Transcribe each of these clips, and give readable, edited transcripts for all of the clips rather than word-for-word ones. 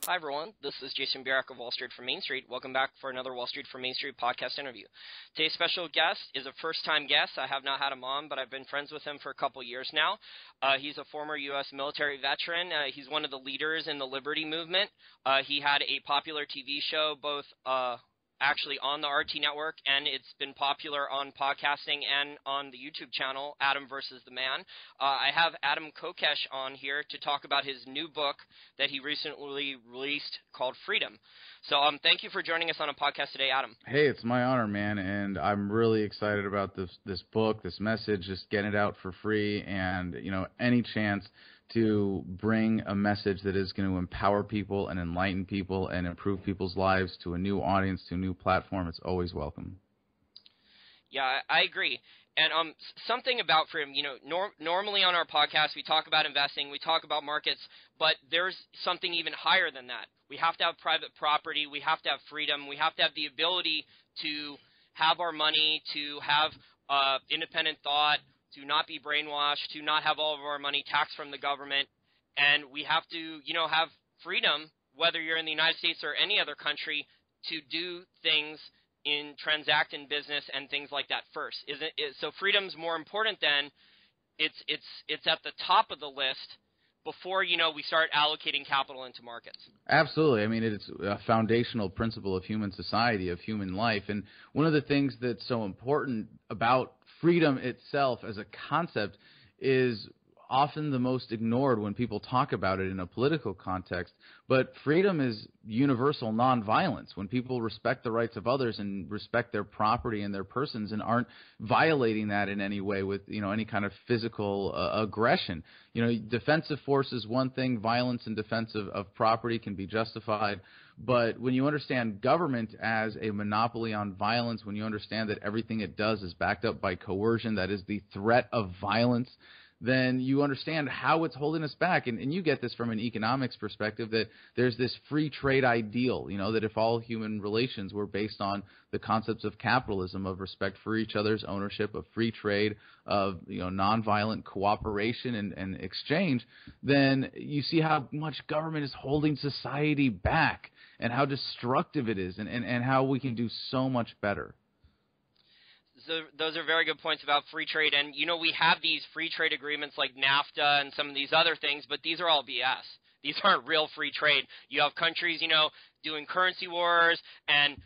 Hi, everyone. This is Jason Burack of Wall Street from Main Street. Welcome back for another Wall Street from Main Street podcast interview. Today's special guest is a first-time guest. I have not had him on, but I've been friends with him for a couple years now. He's a former U.S. military veteran. He's one of the leaders in the Liberty movement. He had a popular TV show, both actually on the RT network, and it's been popular on podcasting and on the YouTube channel, Adam versus the Man. I have Adam Kokesh on here to talk about his new book that he recently released called Freedom. So thank you for joining us on a podcast today, Adam. Hey, it's my honor, man, and I'm really excited about this book, this message, just getting it out for free, and any chance to bring a message that is going to empower people and enlighten people and improve people's lives to a new audience, to a new platform. It's always welcome. Yeah, I agree. And something about freedom, normally on our podcast we talk about investing, we talk about markets, but there's something even higher than that. We have to have private property, we have to have freedom, we have to have the ability to have our money, to have independent thought, to not be brainwashed, to not have all of our money taxed from the government, and we have to, have freedom, whether you're in the United States or any other country, to do things transact in business and things like that first. So freedom's more important than it's at the top of the list before, we start allocating capital into markets. Absolutely. I mean, it's a foundational principle of human society, of human life. And one of the things that's so important about freedom itself as a concept is often the most ignored when people talk about it in a political context. But freedom is universal nonviolence. When people respect the rights of others and respect their property and their persons and aren't violating that in any way with, any kind of physical aggression. Defensive force is one thing. Violence in defense of property can be justified. But when you understand government as a monopoly on violence, when you understand that everything it does is backed up by coercion, that is the threat of violence, then you understand how it's holding us back. And you get this from an economics perspective, that there's this free trade ideal, that if all human relations were based on the concepts of capitalism, of respect for each other's ownership, of free trade, of nonviolent cooperation and exchange, then you see how much government is holding society back and how destructive it is and how we can do so much better. So those are very good points about free trade. And, we have these free trade agreements like NAFTA and some of these other things, but these are all BS. These aren't real free trade. You have countries, doing currency wars, and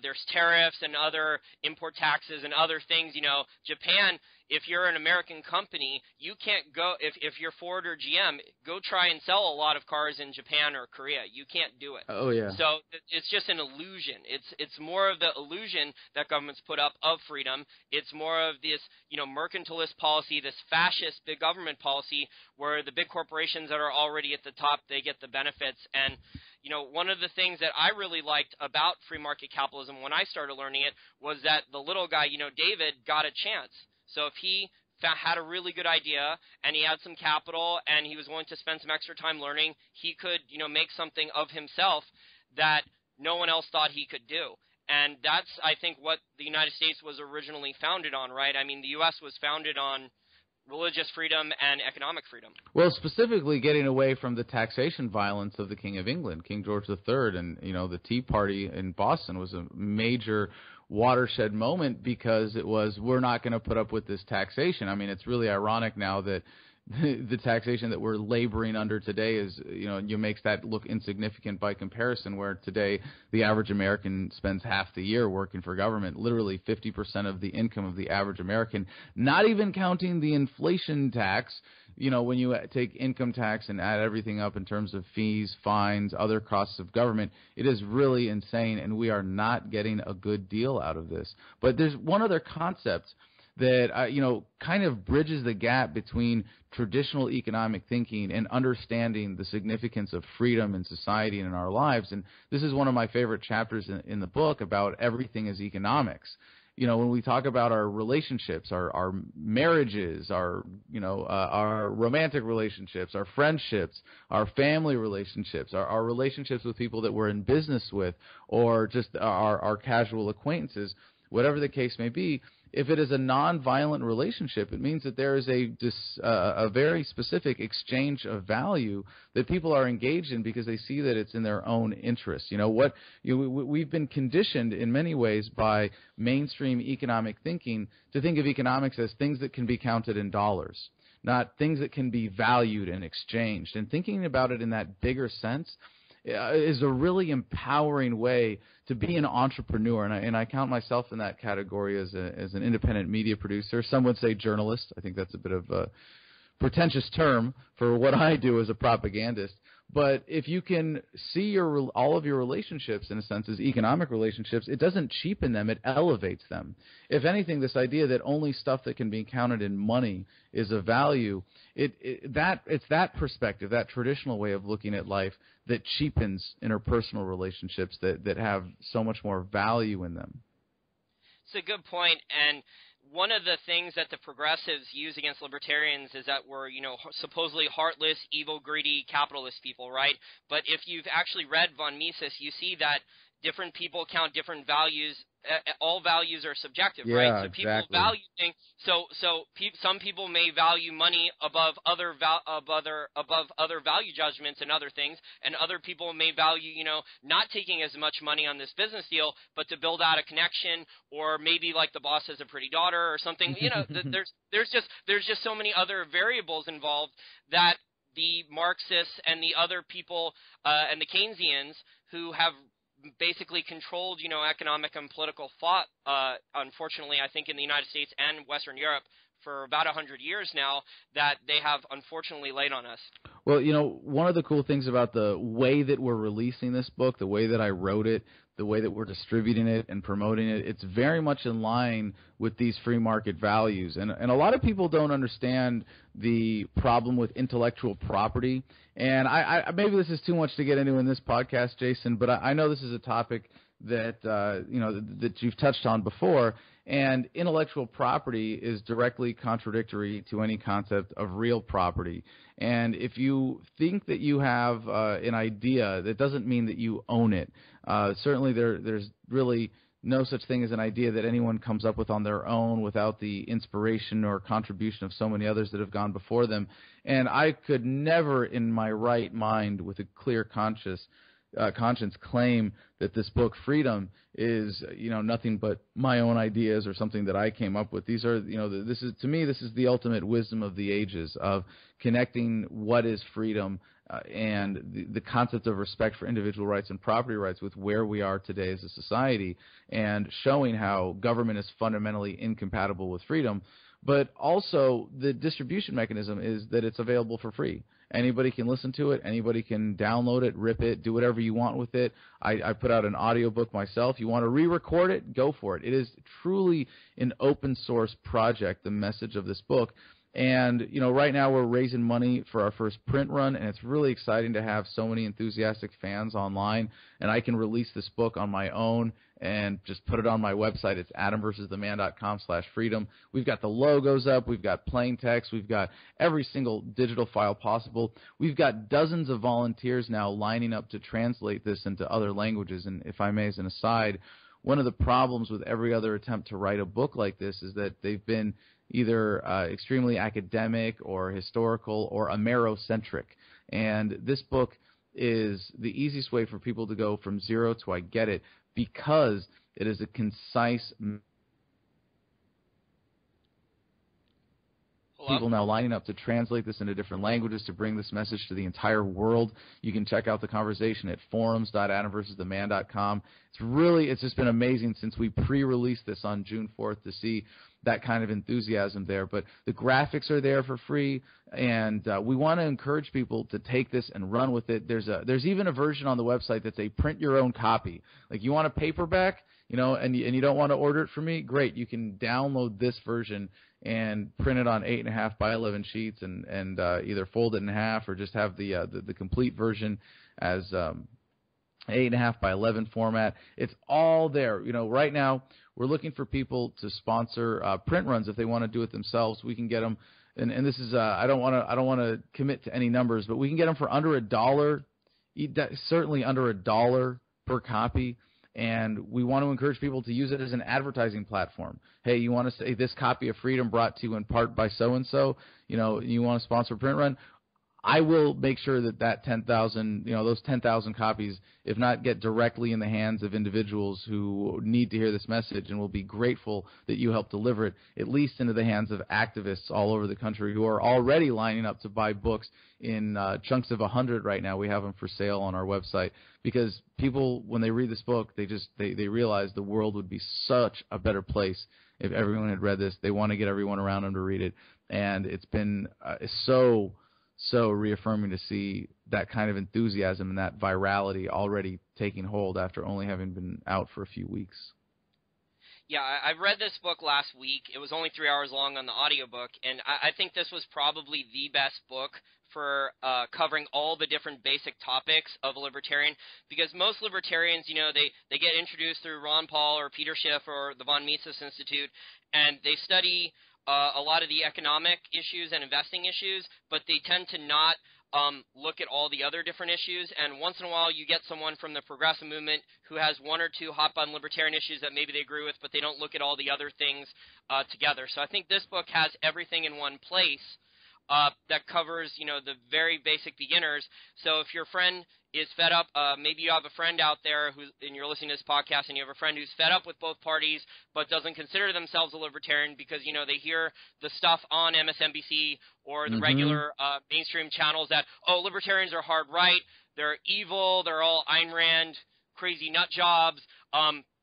there's tariffs and other import taxes and other things. Japan, if you're an American company, you can't go, if you're Ford or GM, go try and sell a lot of cars in Japan or Korea. You can't do it. Oh, yeah. So it's just an illusion. It's more of the illusion that governments put up of freedom. It's more of this, mercantilist policy, this fascist big government policy where the big corporations that are already at the top, they get the benefits. And one of the things that I really liked about free market capitalism when I started learning it was that the little guy, David, got a chance. So if he had a really good idea and he had some capital and he was willing to spend some extra time learning, he could, make something of himself that no one else thought he could do. And that's, I think, what the United States was originally founded on, right? I mean, the U.S. was founded on religious freedom and economic freedom. Well, specifically getting away from the taxation violence of the King of England, King George III, and, the Tea Party in Boston was a major watershed moment because it was, we're not going to put up with this taxation. I mean, it's really ironic now that the taxation that we're laboring under today is, you makes that look insignificant by comparison, where today the average American spends half the year working for government, literally 50% of the income of the average American, not even counting the inflation tax. When you take income tax and add everything up in terms of fees, fines, other costs of government, it is really insane, and we are not getting a good deal out of this. But there's one other concept that, kind of bridges the gap between traditional economic thinking and understanding the significance of freedom in society and in our lives. And this is one of my favorite chapters in the book about everything is economics. When we talk about our relationships, our marriages, our romantic relationships, our friendships, our family relationships, our relationships with people that we're in business with, or just our casual acquaintances, whatever the case may be, If it is a nonviolent relationship, it means that there is a very specific exchange of value that people are engaged in because they see that it's in their own interest. We've been conditioned in many ways by mainstream economic thinking to think of economics as things that can be counted in dollars, not things that can be valued and exchanged. And thinking about it in that bigger sense is a really empowering way to be an entrepreneur, and I count myself in that category as an independent media producer. Some would say journalist. I think that's a bit of a pretentious term for what I do as a propagandist. But if you can see all of your relationships, in a sense, as economic relationships, it doesn't cheapen them, it elevates them. If anything, this idea that only stuff that can be counted in money is of value, it's that perspective, that traditional way of looking at life that cheapens interpersonal relationships that have so much more value in them. It's a good point, and one of the things that the progressives use against libertarians is that we're, supposedly heartless, evil, greedy, capitalist people, right? But if you've actually read von Mises, you see that different people count different values. All values are subjective, right? So people exactly. value things. Some people may value money above other value judgments and other things, and other people may value, not taking as much money on this business deal, but to build out a connection, or maybe like the boss has a pretty daughter or something. There's just so many other variables involved that the Marxists and the other people and the Keynesians who have basically controlled, economic and political thought, unfortunately, I think in the United States and Western Europe for about 100 years now, that they have unfortunately laid on us. Well, one of the cool things about the way that we're releasing this book, the way that I wrote it, the way that we're distributing it and promoting it, it's very much in line with these free market values. And a lot of people don't understand the problem with intellectual property. And I maybe this is too much to get into in this podcast, Jason, but I know this is a topic that that you've touched on before. And intellectual property is directly contradictory to any concept of real property. And if you think that you have an idea, that doesn't mean that you own it. Certainly there's really no such thing as an idea that anyone comes up with on their own without the inspiration or contribution of so many others that have gone before them. And I could never in my right mind with a clear conscience claim that this book, Freedom, is nothing but my own ideas or something that I came up with. These are this is the ultimate wisdom of the ages, of connecting what is freedom and the concept of respect for individual rights and property rights with where we are today as a society, and showing how government is fundamentally incompatible with freedom. But also the distribution mechanism is that it's available for free. Anybody can listen to it. Anybody can download it, rip it, do whatever you want with it. I put out an audiobook myself. You want to re-record it? Go for it. It is truly an open source project, the message of this book. And, right now we're raising money for our first print run, and it's really exciting to have so many enthusiastic fans online. And I can release this book on my own and just put it on my website. It's adamversustheman.com/freedom. We've got the logos up. We've got plain text. We've got every single digital file possible. We've got dozens of volunteers now lining up to translate this into other languages. And if I may, as an aside, one of the problems with every other attempt to write a book like this is that they've been either extremely academic or historical or Amerocentric. And this book is the easiest way for people to go from zero to I get it, because it is a concise. People now lining up to translate this into different languages to bring this message to the entire world. You can check out the conversation at forums.adamversustheman.com. It's just been amazing since we pre-released this on June 4th to see that kind of enthusiasm there. But the graphics are there for free, and we want to encourage people to take this and run with it. There's even a version on the website that's a print your own copy. Like, you want a paperback, and you don't want to order it from me? Great, you can download this version and print it on 8.5 by 11 sheets, and either fold it in half or just have the complete version as 8.5 by 11 format. It's all there. Right now we're looking for people to sponsor print runs if they want to do it themselves. We can get them, and this is I don't want to commit to any numbers, but we can get them for under $1, certainly under $1 per copy. And we want to encourage people to use it as an advertising platform. Hey, you want to say this copy of Freedom brought to you in part by so-and-so, you know, you want to sponsor a print run? I will make sure that 10,000, you know, those 10,000 copies, if not get directly in the hands of individuals who need to hear this message and will be grateful that you helped deliver it, at least into the hands of activists all over the country who are already lining up to buy books in chunks of 100 right now. We have them for sale on our website because people, when they read this book, they realize the world would be such a better place if everyone had read this. They want to get everyone around them to read it, and it's been so reaffirming to see that kind of enthusiasm and that virality already taking hold after only having been out for a few weeks. Yeah, I read this book last week. It was only 3 hours long on the audiobook, and I think this was probably the best book for covering all the different basic topics of a libertarian, because most libertarians, you know, they get introduced through Ron Paul or Peter Schiff or the von Mises Institute, and they study a lot of the economic issues and investing issues, but they tend to not look at all the other different issues. And once in a while you get someone from the progressive movement who has one or two hot-button libertarian issues that maybe they agree with, but they don't look at all the other things together. So I think this book has everything in one place that covers, you know, the very basic beginners. So if your friend is fed up, maybe you have a friend out there and you're listening to this podcast and you have a friend who's fed up with both parties but doesn't consider themselves a libertarian because, you know, they hear the stuff on MSNBC or the regular mainstream channels that, oh, libertarians are hard right, they're evil, they're all Ayn Rand, crazy nut jobs,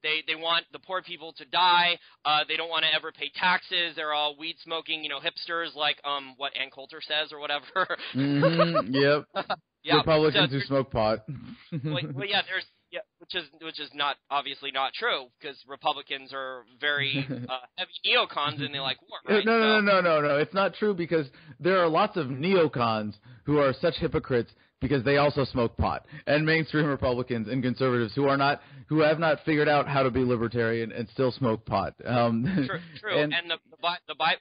They want the poor people to die. They don't want to ever pay taxes. They're all weed smoking, you know, hipsters like what Ann Coulter says or whatever. Yep. Yeah, Republicans who smoke pot. well, yeah, which is not obviously not true because Republicans are very heavy neocons and they like war. Right? No. It's not true because there are lots of neocons who are such hypocrites because they also smoke pot, and mainstream Republicans and conservatives who have not figured out how to be libertarian and still smoke pot. True. And the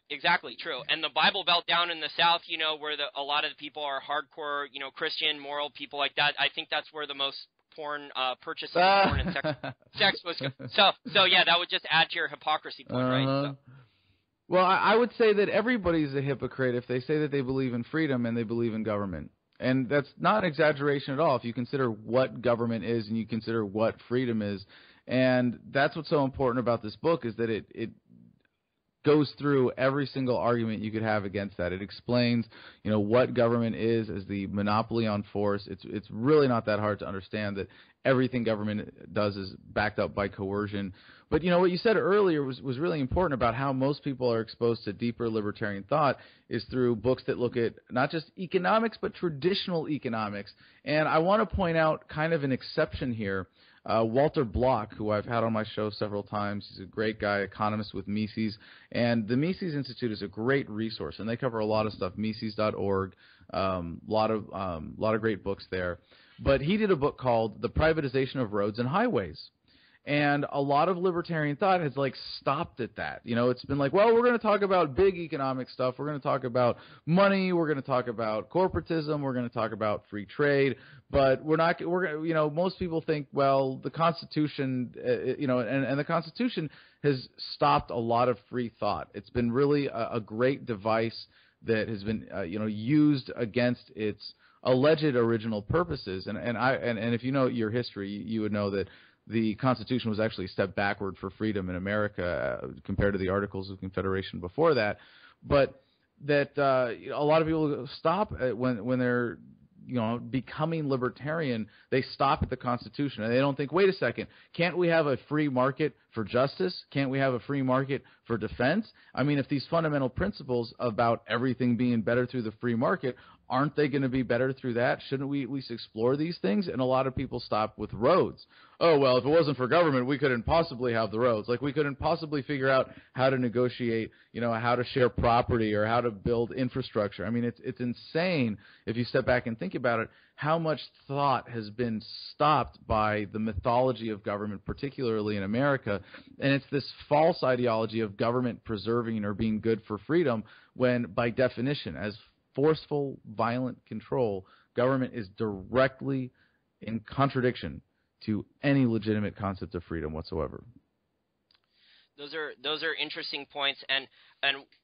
exactly true. And the Bible Belt down in the South, you know, where a lot of the people are hardcore, you know, Christian, moral people like that. I think that's where the most porn purchases of porn and sex was. So yeah, that would just add to your hypocrisy point, right? So. Well, I would say that everybody's a hypocrite if they say that they believe in freedom and they believe in government. And that's not an exaggeration at all if you consider what government is and you consider what freedom is. And that's what's so important about this book is that it goes through every single argument you could have against that. It explains, you know, what government is as the monopoly on force. It's really not that hard to understand that everything government does is backed up by coercion. But, you know, what you said earlier was really important about how most people are exposed to deeper libertarian thought is through books that look at not just economics, but traditional economics. And I want to point out kind of an exception here. Walter Block, who I've had on my show several times, he's a great guy, economist with Mises. And the Mises Institute is a great resource, and they cover a lot of stuff, Mises.org, lot of great books there. But he did a book called The Privatization of Roads and Highways. And a lot of libertarian thought has, like, stopped at that. You know, it's been like, well, we're going to talk about big economic stuff. We're going to talk about money. We're going to talk about corporatism. We're going to talk about free trade. But you know, most people think, well, the Constitution, you know, and the Constitution has stopped a lot of free thought. It's been really a great device that has been, you know, used against its alleged original purposes. And if you know your history, you would know that the Constitution was actually a step backward for freedom in America compared to the Articles of Confederation before that. But that a lot of people stop when they're, you know, becoming libertarian. They stop at the Constitution and they don't think, wait a second, can't we have a free market for justice? Can't we have a free market for defense? I mean, if these fundamental principles about everything being better through the free market, aren't they going to be better through that? Shouldn't we at least explore these things? And a lot of people stop with roads. Oh, well, if it wasn't for government, we couldn't possibly have the roads. Like, we couldn't possibly figure out how to negotiate, you know, how to share property or how to build infrastructure. I mean, it's insane if you step back and think about it, how much thought has been stopped by the mythology of government, particularly in America. And it's this false ideology of government preserving or being good for freedom when, by definition, as forceful, violent control, government is directly in contradiction to any legitimate concept of freedom whatsoever. Those are interesting points, and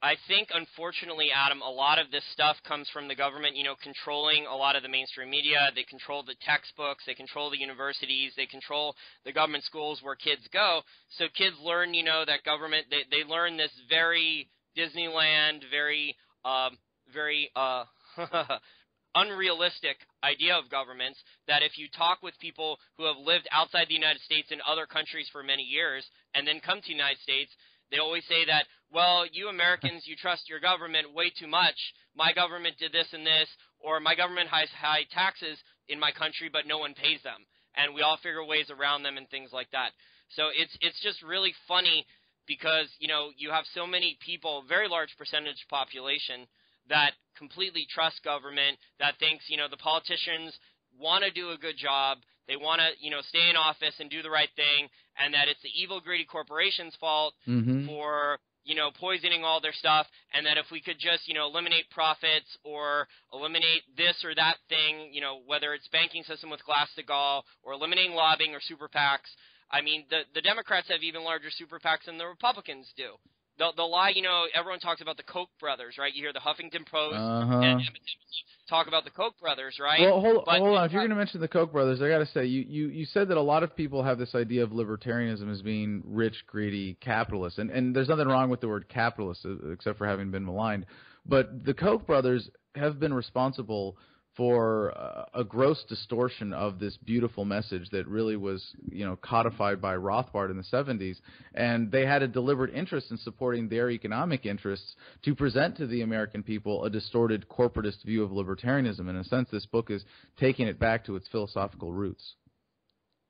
I think, unfortunately, Adam, a lot of this stuff comes from the government, controlling a lot of the mainstream media. They control the textbooks, they control the universities, they control the government schools where kids go. So kids learn, that government. They learn this very Disneyland, very unrealistic idea of governments, that if you talk with people who have lived outside the United States in other countries for many years and then come to the United States, they always say that, well, you Americans, you trust your government way too much. My government did this and this, or my government has high taxes in my country, but no one pays them. And we all figure ways around them and things like that. So it's just really funny because, you have so many people, very large percentage population, that completely trust government, that thinks, the politicians want to do a good job, they want to, stay in office and do the right thing, and that it's the evil, greedy corporations' fault for, poisoning all their stuff, and that if we could just, eliminate profits or eliminate this or that thing, whether it's banking system with Glass-Steagall or eliminating lobbying or super PACs. I mean, the Democrats have even larger super PACs than the Republicans do. They'll lie, everyone talks about the Koch brothers, right? You hear the Huffington Post and talk about the Koch brothers, right? Well, hold on. If you're going to mention the Koch brothers, I got to say, you said that a lot of people have this idea of libertarianism as being rich, greedy capitalists. And there's nothing wrong with the word capitalist, except for having been maligned. But the Koch brothers have been responsible for a gross distortion of this beautiful message that really was, codified by Rothbard in the 70s. And they had a deliberate interest in supporting their economic interests to present to the American people a distorted corporatist view of libertarianism. In a sense, this book is taking it back to its philosophical roots.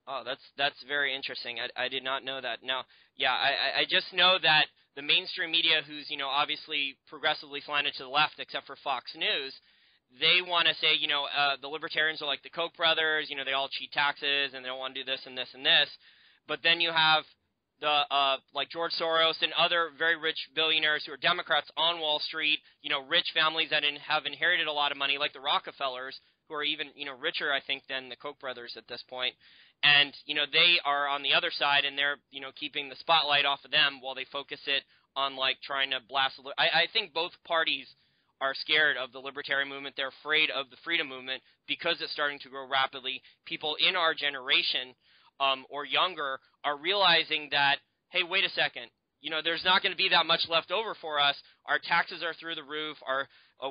Oh, that's very interesting. I did not know that. Now, yeah, I just know that the mainstream media, who's, obviously progressively slanted to the left, except for Fox News, they want to say, the Libertarians are like the Koch brothers, they all cheat taxes and they don't want to do this and this and this. But then you have the like George Soros and other very rich billionaires who are Democrats on Wall Street, rich families that have inherited a lot of money, like the Rockefellers, who are even, richer, I think, than the Koch brothers at this point. And, they are on the other side, and they're, keeping the spotlight off of them while they focus it on, like, trying to blast. I think both parties are scared of the libertarian movement. They're afraid of the freedom movement because it's starting to grow rapidly. People in our generation or younger are realizing that, hey, wait a second, there's not going to be that much left over for us. Our taxes are through the roof.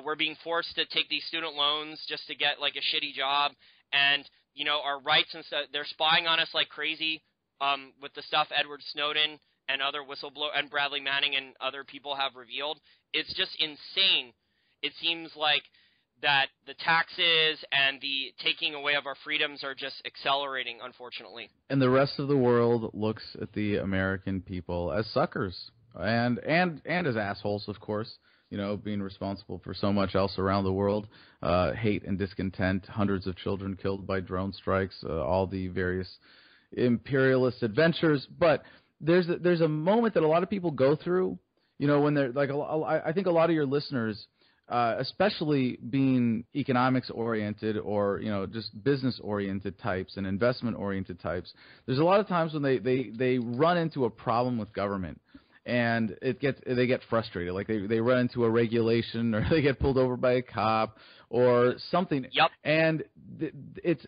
We're being forced to take these student loans just to get like a shitty job, and our rights and stuff. They're spying on us like crazy with the stuff Edward Snowden and other whistleblowers and Bradley Manning and other people have revealed. It's just insane. It seems like that the taxes and the taking away of our freedoms are just accelerating, unfortunately. And the rest of the world looks at the American people as suckers and as assholes, of course, being responsible for so much else around the world, hate and discontent, hundreds of children killed by drone strikes, all the various imperialist adventures. But there's a moment that a lot of people go through, when they're like, I think a lot of your listeners, especially being economics-oriented or, just business-oriented types and investment-oriented types, there's a lot of times when they run into a problem with government and they get frustrated. Like they run into a regulation or they get pulled over by a cop or something. Yep. And it's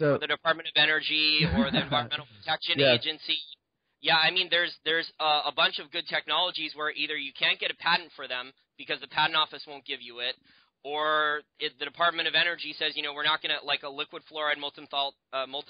or the Department of Energy or the Environmental Protection Agency. Yeah, I mean, there's a bunch of good technologies where either you can't get a patent for them because the patent office won't give you it, or the Department of Energy says, we're not going to, like a liquid fluoride molten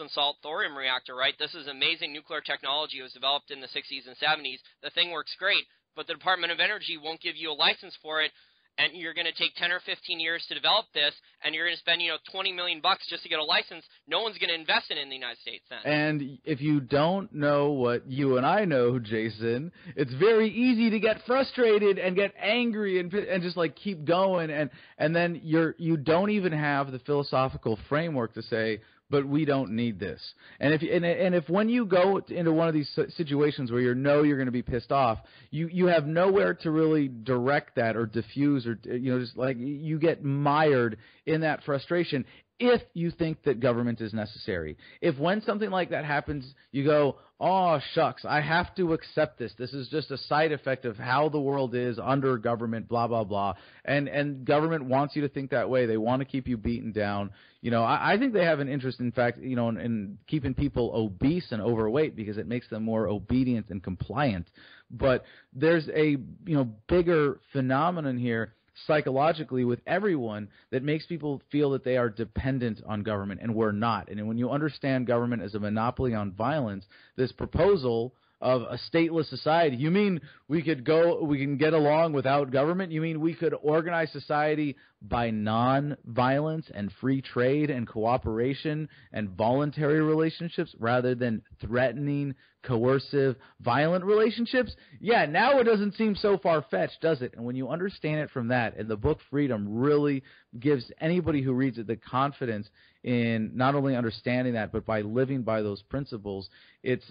salt thorium reactor, right? This is amazing nuclear technology. It was developed in the 60s and 70s. The thing works great, but the Department of Energy won't give you a license for it, and you're going to take 10 or 15 years to develop this, and you're going to spend, $20 million just to get a license. No one's going to invest in it in the United States then. And if you don't know what you and I know, Jason, it's very easy to get frustrated and get angry and just like keep going, and then you don't even have the philosophical framework to say, but we don't need this. And if when you go into one of these situations where you're going to be pissed off, you have nowhere to really direct that or diffuse or just like you get mired in that frustration. if you think that government is necessary. If when something like that happens, you go, oh, shucks, I have to accept this. This is just a side effect of how the world is under government, blah, blah, blah. And government wants you to think that way. They want to keep you beaten down. You know, I think they have an interest, in fact, you know, in keeping people obese and overweight because it makes them more obedient and compliant. But there's a, you know, bigger phenomenon here psychologically with everyone that makes people feel that they are dependent on government, and we're not. And when you understand government as a monopoly on violence, this proposal of a stateless society, you mean we can get along without government? You mean we could organize society by non-violence and free trade and cooperation and voluntary relationships rather than threatening, coercive, violent relationships? Yeah, now it doesn't seem so far-fetched, does it? And when you understand it from that, and the book Freedom really gives anybody who reads it the confidence in not only understanding that, but by living by those principles, it's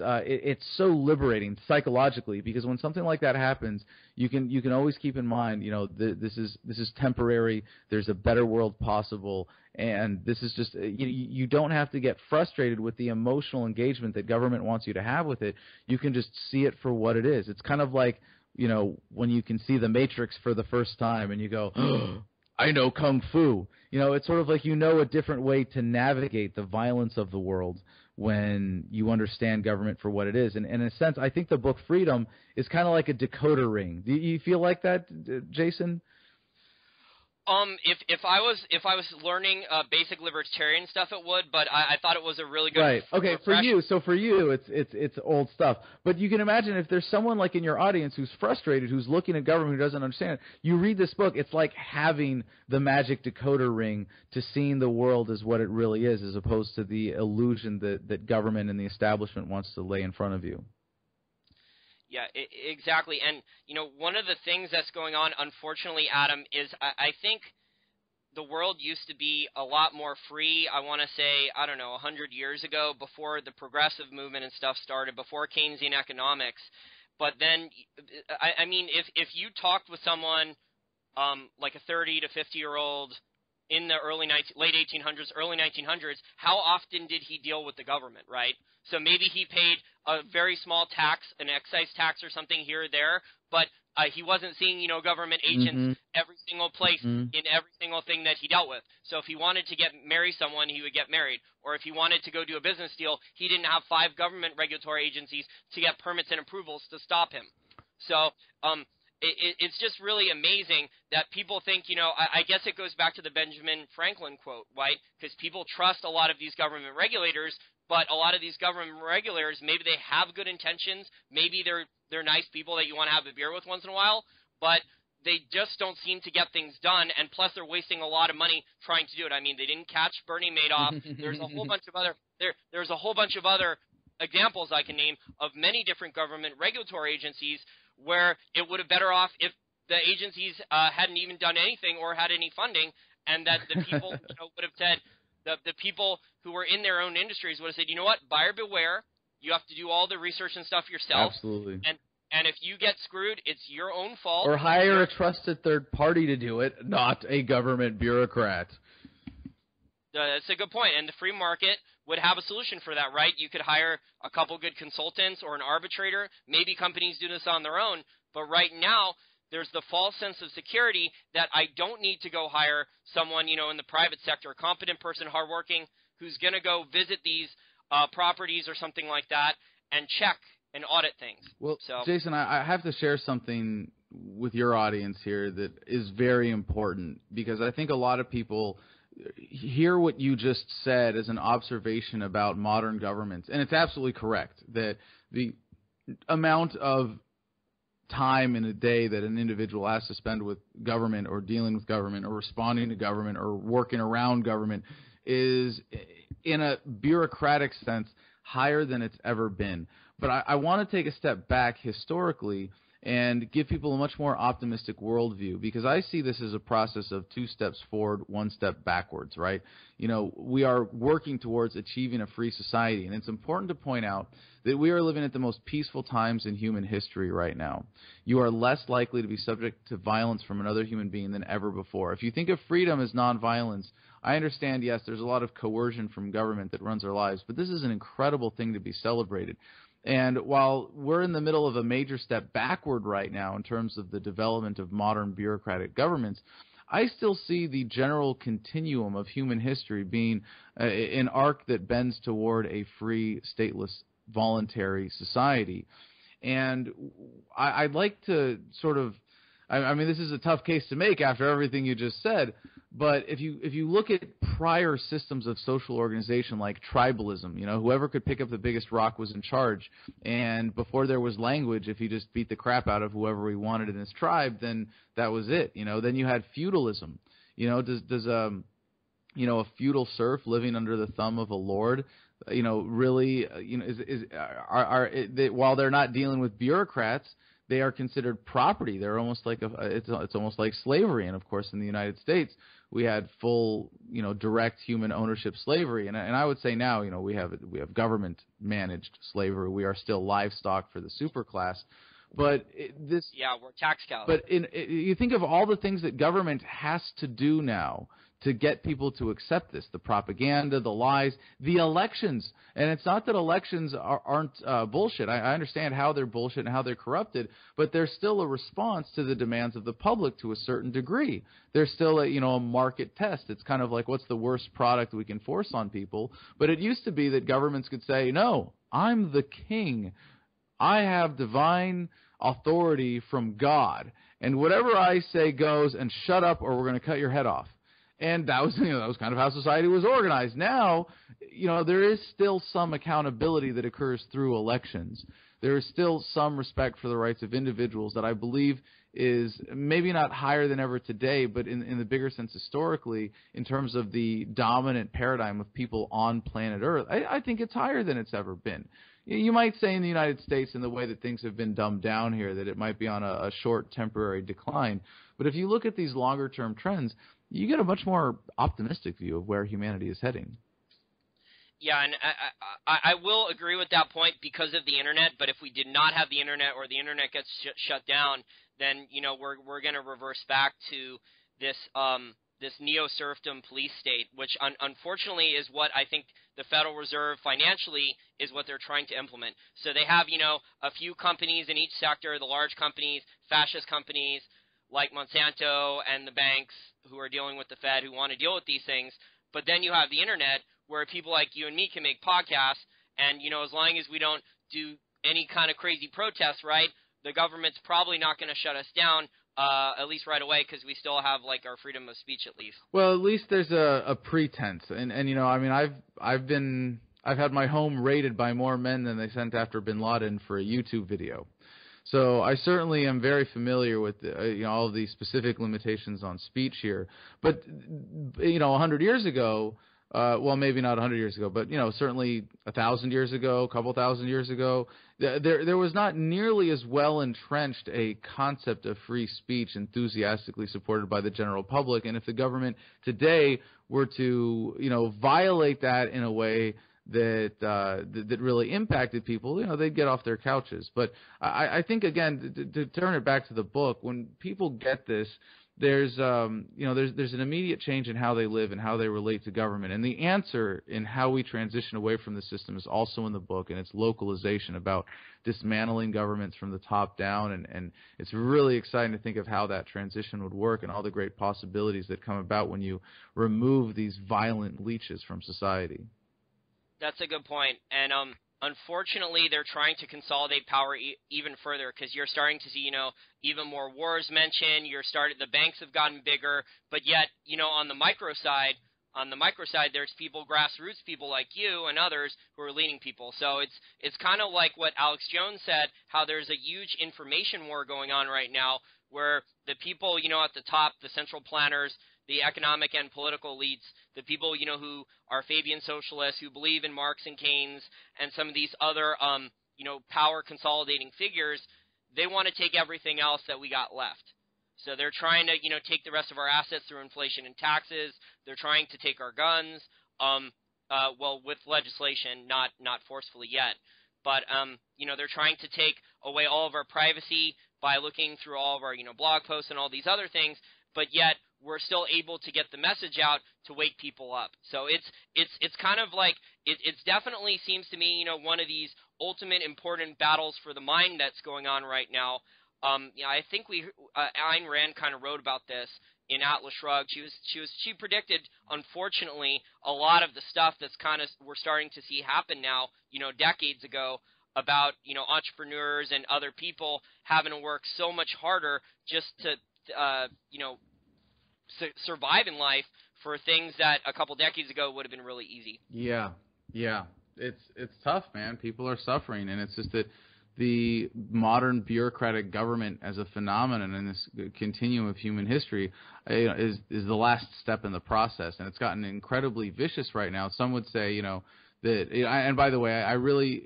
so liberating psychologically, because when something like that happens, you can always keep in mind, you know, this is temporary. There's a better world possible, and this is just you don't have to get frustrated with the emotional engagement that government wants you to have with it. You can just see it for what it is. It's kind of like, you know, when you can see The Matrix for the first time and you go, oh, I know Kung Fu. You know, it's sort of like you know a different way to navigate the violence of the world when you understand government for what it is. And in a sense, I think the book Freedom is kind of like a decoder ring. Do you feel like that, Jason? If I was learning basic libertarian stuff, it would, but I thought it was a really good right. Okay, for you, it's old stuff. But you can imagine if there's someone like in your audience who's frustrated, who's looking at government, who doesn't understand. You read this book, it's like having the magic decoder ring to seeing the world as what it really is, as opposed to the illusion that government and the establishment wants to lay in front of you. Yeah, exactly. And, you know, one of the things that's going on, unfortunately, Adam, is I think the world used to be a lot more free, I want to say, 100 years ago, before the progressive movement and stuff started, before Keynesian economics. But then, I mean, if you talked with someone like a 30 to 50-year-old in the late 1800s, early 1900s, how often did he deal with the government, right? So maybe he paid a very small tax, an excise tax or something here or there, but he wasn't seeing, you know, government agents every single place in every single thing that he dealt with. So if he wanted to marry someone, he would get married. Or if he wanted to go do a business deal, he didn't have 5 government regulatory agencies to get permits and approvals to stop him. So it's just really amazing that people think, you know, I guess it goes back to the Benjamin Franklin quote, right? Because people trust a lot of these government regulators, but a lot of these government regulators, maybe they have good intentions, maybe they're nice people that you want to have a beer with once in a while, but they just don't seem to get things done, and plus they're wasting a lot of money trying to do it. I mean, they didn't catch Bernie Madoff. There's a whole bunch of other there's a whole bunch of other examples I can name of many different government regulatory agencies where it would have better off if the agencies hadn't even done anything or had any funding, and that the people would have said, the people who were in their own industries would have said, you know what, buyer beware. You have to do all the research and stuff yourself. Absolutely. And if you get screwed, it's your own fault. Or hire a trusted third party to do it, not a government bureaucrat. That's a good point. And the free market would have a solution for that, right? You could hire a couple good consultants or an arbitrator. Maybe companies do this on their own. But right now, there's the false sense of security that I don't need to go hire someone, you know, in the private sector, a competent person, hardworking, who's going to go visit these properties or something like that and check and audit things. Well, Jason, I have to share something with your audience here that is very important, because I think a lot of people hear what you just said as an observation about modern governments, and it's absolutely correct that the amount of time in a day that an individual has to spend with government or dealing with government or responding to government or working around government is, in a bureaucratic sense, higher than it's ever been. But I want to take a step back historically and give people a much more optimistic worldview, because I see this as a process of 2 steps forward, 1 step backwards, right? You know, we are working towards achieving a free society, and it's important to point out that we are living at the most peaceful times in human history right now. You are less likely to be subject to violence from another human being than ever before. If you think of freedom as nonviolence, I understand, yes, there's a lot of coercion from government that runs our lives, but this is an incredible thing to be celebrated. And while we're in the middle of a major step backward right now in terms of the development of modern bureaucratic governments, I still see the general continuum of human history being an arc that bends toward a free, stateless, voluntary society. And I'd like to sort of, I mean, this is a tough case to make after everything you just said, but if you look at prior systems of social organization like tribalism, you know, whoever could pick up the biggest rock was in charge, and before there was language, if he just beat the crap out of whoever he wanted in his tribe, then that was it, you know. Then you had feudalism. You know, does you know, a feudal serf living under the thumb of a lord, you know, really, you know, while they're not dealing with bureaucrats, they are considered property. They're almost like it's almost like slavery. And of course, in the United States, we had full, you know, direct human ownership slavery. And I would say now, you know, we have government managed slavery. We are still livestock for the superclass. But we're tax cows. But you think of all the things that government has to do now to get people to accept this: the propaganda, the lies, the elections. And it's not that elections aren't bullshit. I understand how they're bullshit and how they're corrupted, but they're still a response to the demands of the public to a certain degree. They're still a market test. It's kind of like, what's the worst product we can force on people? But it used to be that governments could say, no, I'm the king. I have divine authority from God, and whatever I say goes, and shut up or we're going to cut your head off. And that was, that was kind of how society was organized. Now, there is still some accountability that occurs through elections. There is still some respect for the rights of individuals that I believe is maybe not higher than ever today, but in the bigger sense historically, in terms of the dominant paradigm of people on planet Earth, I think it's higher than it's ever been. You might say in the United States, in the way that things have been dumbed down here, that it might be on a short temporary decline. But if you look at these longer-term trends, you get a much more optimistic view of where humanity is heading. Yeah, and I will agree with that point because of the internet. But if we did not have the internet, or the internet gets shut down, then we're going to reverse back to this this neo-serfdom police state, which unfortunately is what I think the Federal Reserve financially is what they're trying to implement. So they have a few companies in each sector, the large companies, fascist companies like Monsanto, and the banks who are dealing with the Fed, who want to deal with these things. But then you have the internet, where people like you and me can make podcasts, and as long as we don't do any kind of crazy protests, right, the government's probably not going to shut us down, at least right away, because we still have our freedom of speech at least. Well, at least there's a pretense, and I've had my home raided by more men than they sent after Bin Laden for a YouTube video. So I certainly am very familiar with all of the specific limitations on speech here. But 100 years ago, well, maybe not 100 years ago, but certainly 1,000 years ago, a couple thousand years ago, there was not nearly as well entrenched a concept of free speech enthusiastically supported by the general public. And if the government today were to violate that in a way that really impacted people, they'd get off their couches. But I think, again, to turn it back to the book, when people get this, there's an immediate change in how they live and how they relate to government. And the answer in how we transition away from the system is also in the book, and it's localization, about dismantling governments from the top down. And it's really exciting to think of how that transition would work and all the great possibilities that come about when you remove these violent leeches from society. That's a good point. And unfortunately, they're trying to consolidate power even further, because you're starting to see, even more wars mentioned. The banks have gotten bigger, but yet, on the micro side, there's people, grassroots people like you and others, who are leading people. So it's kind of like what Alex Jones said, how there's a huge information war going on right now, where the people, at the top, the central planners, the economic and political elites, the people, who are Fabian socialists, who believe in Marx and Keynes, and some of these other, power consolidating figures, they want to take everything else that we got left. So they're trying to, take the rest of our assets through inflation and taxes. They're trying to take our guns, with legislation, not forcefully yet. But, they're trying to take away all of our privacy by looking through all of our, blog posts and all these other things, but yet we're still able to get the message out to wake people up. So it's kind of like, it's definitely seems to me, one of these ultimate important battles for the mind that's going on right now. I think Ayn Rand kind of wrote about this in Atlas Shrugged. She predicted, unfortunately, a lot of the stuff that's kind of we're starting to see happen now, decades ago, about, entrepreneurs and other people having to work so much harder just to, survive in life for things that a couple decades ago would have been really easy. Yeah. It's tough, man. People are suffering, and it's just that the modern bureaucratic government as a phenomenon in this continuum of human history is the last step in the process, and it's gotten incredibly vicious right now. Some would say, that, and by the way, I really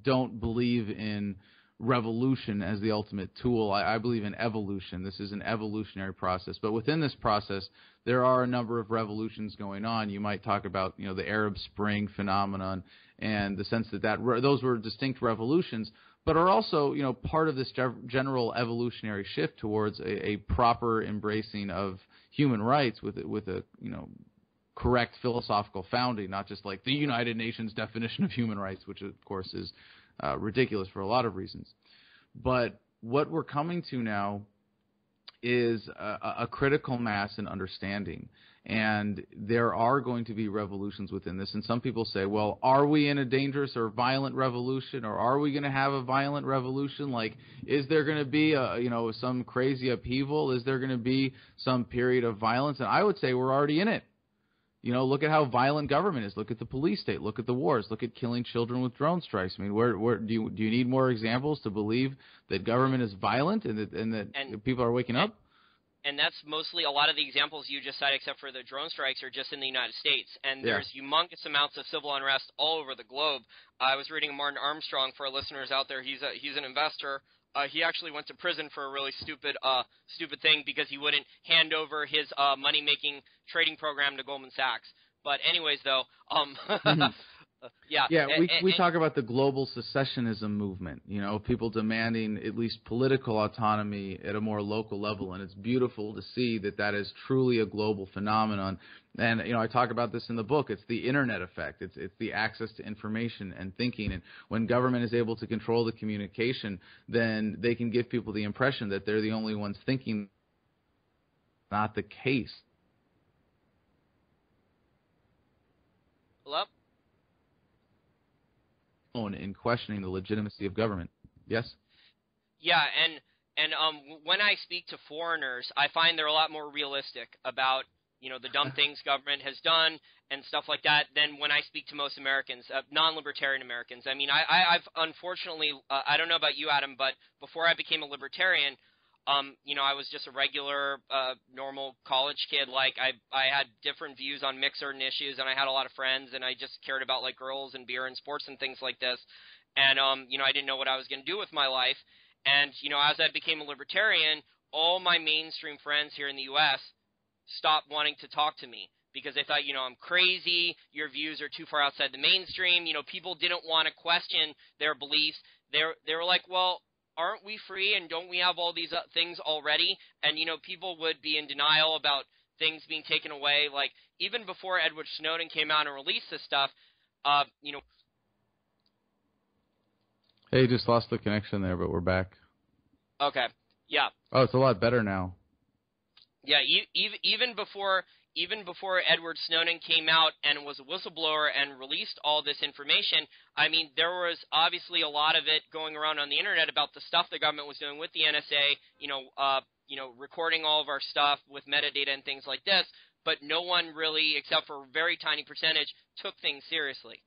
don't believe in revolution as the ultimate tool. I believe in evolution. This is an evolutionary process, but within this process, there are a number of revolutions going on. You might talk about, the Arab Spring phenomenon and the sense that those were distinct revolutions, but are also, part of this general evolutionary shift towards a proper embracing of human rights with a correct philosophical founding, not just like the United Nations definition of human rights, which of course is ridiculous for a lot of reasons. But what we're coming to now is a critical mass in understanding. And there are going to be revolutions within this. And some people say, well, are we in a dangerous or violent revolution, or are we going to have a violent revolution? Like, is there going to be some crazy upheaval? Is there going to be some period of violence? And I would say we're already in it. Look at how violent government is. Look at the police state. Look at the wars. Look at killing children with drone strikes. I mean, where do you need more examples to believe that government is violent and that people are waking up? And that's mostly a lot of the examples you just cited, except for the drone strikes, are just in the United States. And there's humongous amounts of civil unrest all over the globe. I was reading Martin Armstrong, for our listeners out there. He's an investor. He actually went to prison for a really stupid thing because he wouldn't hand over his money-making trading program to Goldman Sachs. But anyways, though, we talk about the global secessionism movement, people demanding at least political autonomy at a more local level, and it's beautiful to see that is truly a global phenomenon. And I talk about this in the book. It's the internet effect. It's the access to information and thinking. And when government is able to control the communication, then they can give people the impression that they're the only ones thinking. Not the case. Hello? In questioning the legitimacy of government. Yes? Yeah, and when I speak to foreigners, I find they're a lot more realistic about, the dumb things government has done and stuff like that than when I speak to most Americans, non-libertarian Americans. I mean, I've unfortunately, I don't know about you, Adam, but before I became a libertarian, I was just a regular, normal college kid. Like, I had different views on certain issues, and I had a lot of friends, and I just cared about, like, girls and beer and sports and things like this. And, I didn't know what I was going to do with my life. And, as I became a libertarian, all my mainstream friends here in the U.S. stopped wanting to talk to me because they thought, I'm crazy, your views are too far outside the mainstream. People didn't want to question their beliefs. They were like, well, aren't we free and don't we have all these things already? And, people would be in denial about things being taken away. Like, even before Edward Snowden came out and released this stuff, Hey, just lost the connection there, but we're back. Okay, yeah. Oh, it's a lot better now. Yeah, even before Edward Snowden came out and was a whistleblower and released all this information, I mean, there was obviously a lot of it going around on the internet about the stuff the government was doing with the NSA, recording all of our stuff with metadata and things like this, but no one really, except for a very tiny percentage, took things seriously.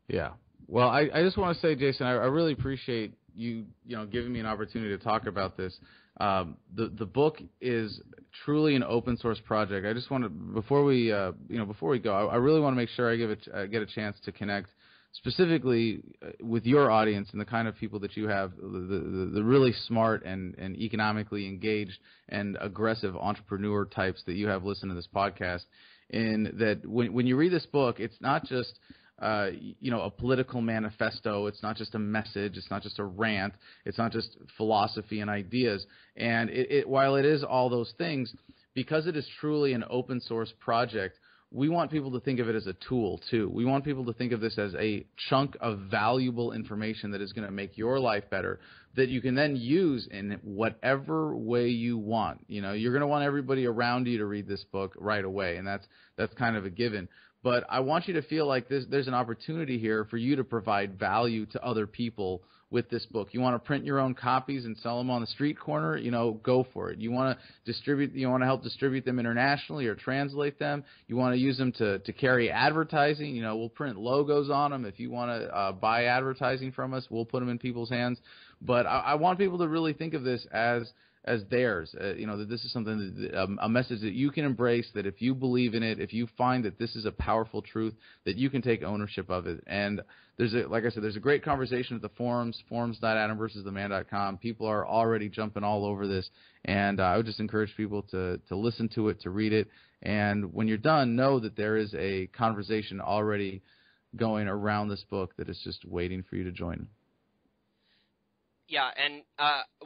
Yeah. Well, I just want to say, Jason, I really appreciate you giving me an opportunity to talk about this. The book is truly an open source project. I just want to, before we go, I really want to make sure I get a chance to connect specifically with your audience and the kind of people that you have, the really smart and economically engaged and aggressive entrepreneur types that you have listening to this podcast, in that when you read this book, it's not just a political manifesto. It's not just a message. It's not just a rant. It's not just philosophy and ideas. And while it is all those things, because it is truly an open source project, we want people to think of it as a tool, too. We want people to think of this as a chunk of valuable information that is going to make your life better, that you can then use in whatever way you want. You're going to want everybody around you to read this book right away, and that's kind of a given. But I want you to feel like there's an opportunity here for you to provide value to other people with this book. You want to print your own copies and sell them on the street corner, go for it. You want to help distribute them internationally or translate them. You want to use them to carry advertising. We'll print logos on them. If you want to buy advertising from us, we'll put them in people's hands. But I want people to really think of this as theirs, that this is something, a message that you can embrace, that if you believe in it, if you find that this is a powerful truth, that you can take ownership of it. And like I said, there's a great conversation at the forums, forums.adamversustheman.com. People are already jumping all over this, and I would just encourage people to listen to it, to read it, and when you're done, know that there is a conversation already going around this book that is just waiting for you to join. Yeah, and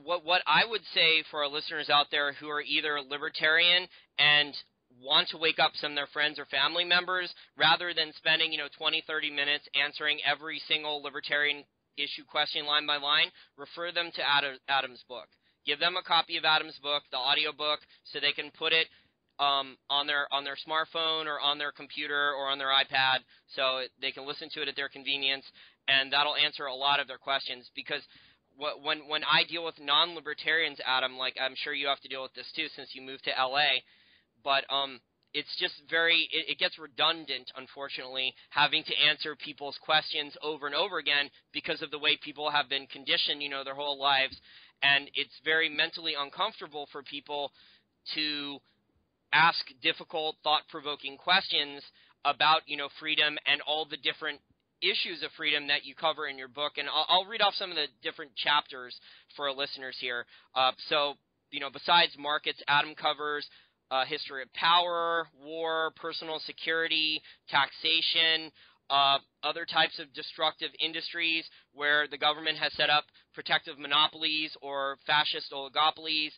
what I would say for our listeners out there who are either libertarian and want to wake up some of their friends or family members, rather than spending 20, 30 minutes answering every single libertarian issue question line by line, refer them to Adam's book. Give them a copy of Adam's book, the audio book, so they can put it on their smartphone or on their computer or on their iPad, so they can listen to it at their convenience, and that'll answer a lot of their questions. Because when I deal with non-libertarians, Adam, like I'm sure you have to deal with this too since you moved to LA, but it's just it gets redundant, unfortunately, having to answer people's questions over and over again because of the way people have been conditioned, their whole lives, and it's very mentally uncomfortable for people to ask difficult, thought-provoking questions about, freedom and all the different issues of freedom that you cover in your book. And I'll read off some of the different chapters for our listeners here. So, besides markets, Adam covers history of power, war, personal security, taxation, other types of destructive industries where the government has set up protective monopolies or fascist oligopolies,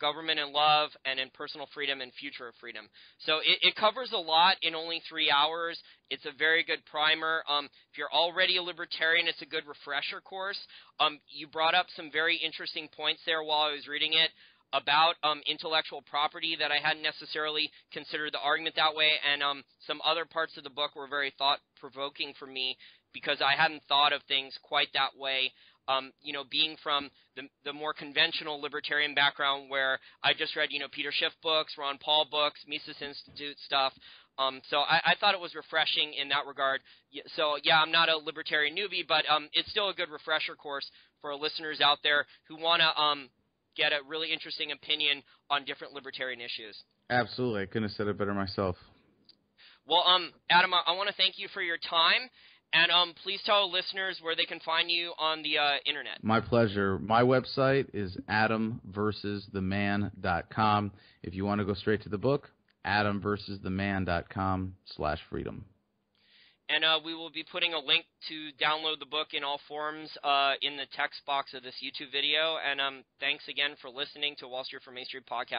government and love, and in personal freedom and future of freedom. So it covers a lot in only 3 hours. It's a very good primer. If you're already a libertarian, it's a good refresher course. You brought up some very interesting points there while I was reading it about intellectual property that I hadn't necessarily considered the argument that way, and some other parts of the book were very thought-provoking for me because I hadn't thought of things quite that way. Being from the more conventional libertarian background where I just read, Peter Schiff books, Ron Paul books, Mises Institute stuff. So I thought it was refreshing in that regard. So, yeah, I'm not a libertarian newbie, but it's still a good refresher course for our listeners out there who want to get a really interesting opinion on different libertarian issues. Absolutely. I couldn't have said it better myself. Well, Adam, I want to thank you for your time. And please tell listeners where they can find you on the internet. My pleasure. My website is adamversustheman.com. If you want to go straight to the book, adamversustheman.com/freedom. And we will be putting a link to download the book in all forms in the text box of this YouTube video. And thanks again for listening to Wall Street for Main Street podcast.